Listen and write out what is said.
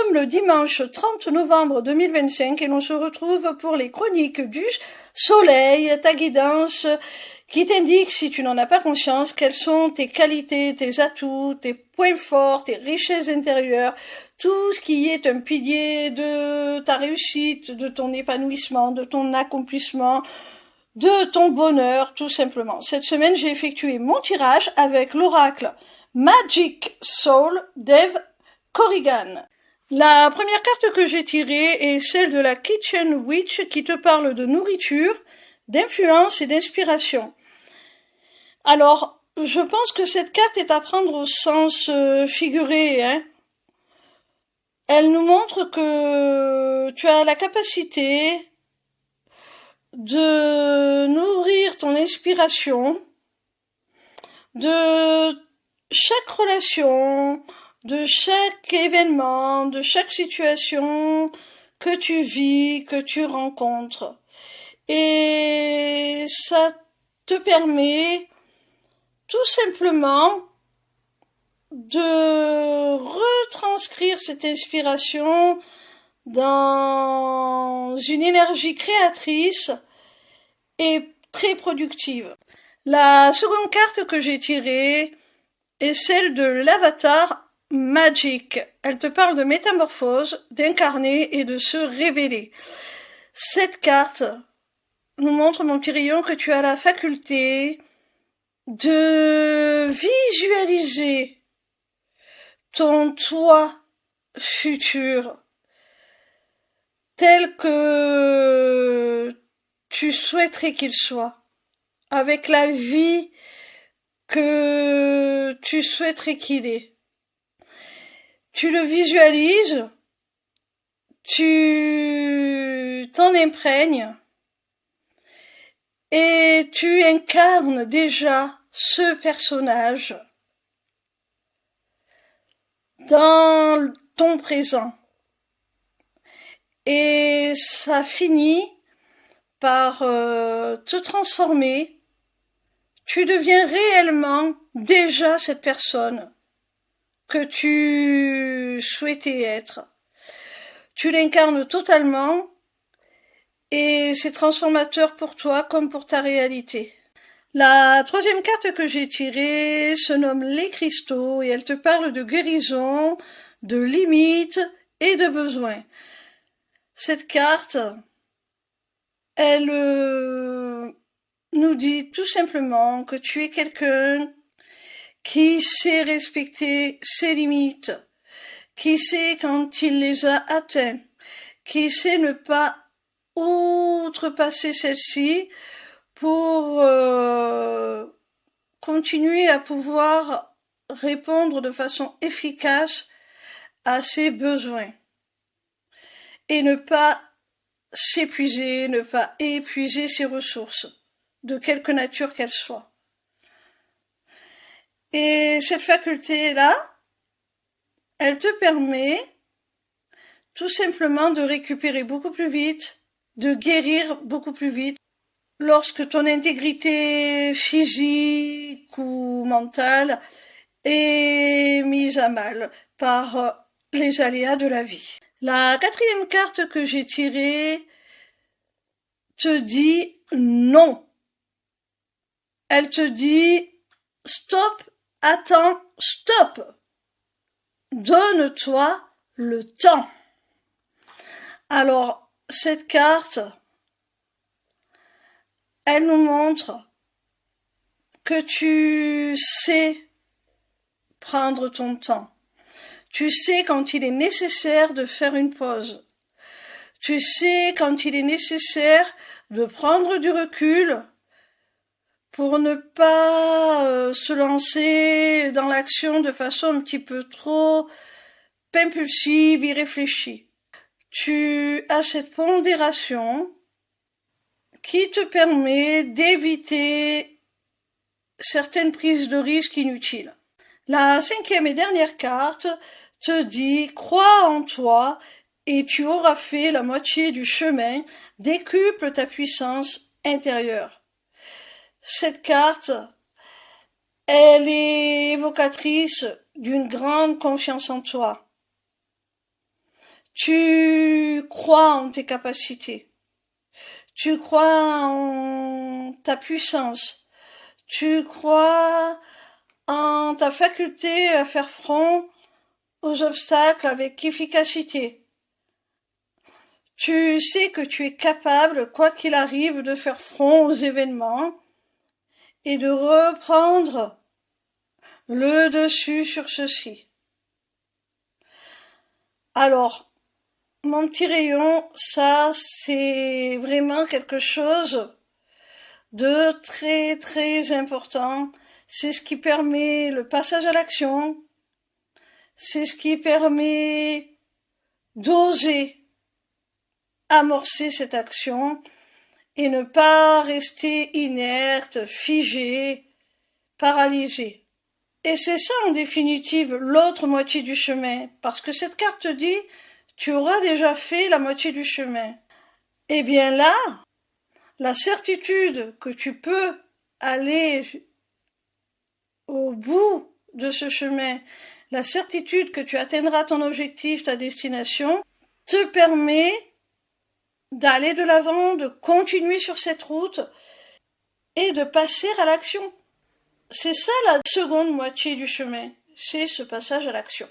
sommes le dimanche 30 novembre 2025 et l'on se retrouve pour les chroniques du soleil, ta guidance qui t'indique, si tu n'en as pas conscience, quelles sont tes qualités, tes atouts, tes points forts, tes richesses intérieures, tout ce qui est un pilier de ta réussite, de ton épanouissement, de ton accomplissement, de ton bonheur, tout simplement. Cette semaine, j'ai effectué mon tirage avec l'oracle Magic Soul d'Eve Corrigan. La première carte que j'ai tirée est celle de la Kitchen Witch qui te parle de nourriture, d'influence et d'inspiration. Alors, je pense que cette carte est à prendre au sens figuré, hein. Elle nous montre que tu as la capacité de nourrir ton inspiration de chaque relation, de chaque événement, de chaque situation que tu vis, que tu rencontres. Et ça te permet tout simplement de retranscrire cette inspiration dans une énergie créatrice et très productive. La seconde carte que j'ai tirée est celle de l'avatar Magic. Elle te parle de métamorphose, d'incarner et de se révéler. Cette carte nous montre, mon petit rayon, que tu as la faculté de visualiser ton toi futur tel que tu souhaiterais qu'il soit, avec la vie que tu souhaiterais qu'il ait. Tu le visualises, tu t'en imprègnes et tu incarnes déjà ce personnage dans ton présent. Et ça finit par te transformer. Tu deviens réellement déjà cette personne que tu souhaitais être. Tu l'incarnes totalement et c'est transformateur pour toi comme pour ta réalité. La troisième carte que j'ai tirée se nomme les cristaux et elle te parle de guérison, de limites et de besoins. Cette carte, elle nous dit tout simplement que tu es quelqu'un qui sait respecter ses limites, qui sait quand il les a atteints, qui sait ne pas outrepasser celles-ci pour continuer à pouvoir répondre de façon efficace à ses besoins et ne pas s'épuiser, ne pas épuiser ses ressources, de quelque nature qu'elles soient. Et cette faculté-là, elle te permet tout simplement de récupérer beaucoup plus vite, de guérir beaucoup plus vite, lorsque ton intégrité physique ou mentale est mise à mal par les aléas de la vie. La quatrième carte que j'ai tirée te dit non. Elle te dit stop, attends, stop. Donne-toi le temps. Alors, cette carte, elle nous montre que tu sais prendre ton temps. Tu sais quand il est nécessaire de faire une pause. Tu sais quand il est nécessaire de prendre du recul pour ne pas se lancer dans l'action de façon un petit peu trop impulsive, irréfléchie. Tu as cette pondération qui te permet d'éviter certaines prises de risques inutiles. La cinquième et dernière carte te dit « Crois en toi et tu auras fait la moitié du chemin, décuple ta puissance intérieure. » Cette carte, elle est évocatrice d'une grande confiance en toi. Tu crois en tes capacités. Tu crois en ta puissance. Tu crois en ta faculté à faire front aux obstacles avec efficacité. Tu sais que tu es capable, quoi qu'il arrive, de faire front aux événements et de reprendre le dessus sur ceci. Alors, mon petit rayon, ça, c'est vraiment quelque chose de très très important. C'est ce qui permet le passage à l'action. C'est ce qui permet d'oser amorcer cette action et ne pas rester inerte, figé, paralysé. Et c'est ça en définitive l'autre moitié du chemin, parce que cette carte te dit tu auras déjà fait la moitié du chemin. Eh bien là, la certitude que tu peux aller au bout de ce chemin, la certitude que tu atteindras ton objectif, ta destination, te permet d'aller de l'avant, de continuer sur cette route et de passer à l'action. C'est ça la seconde moitié du chemin, c'est ce passage à l'action.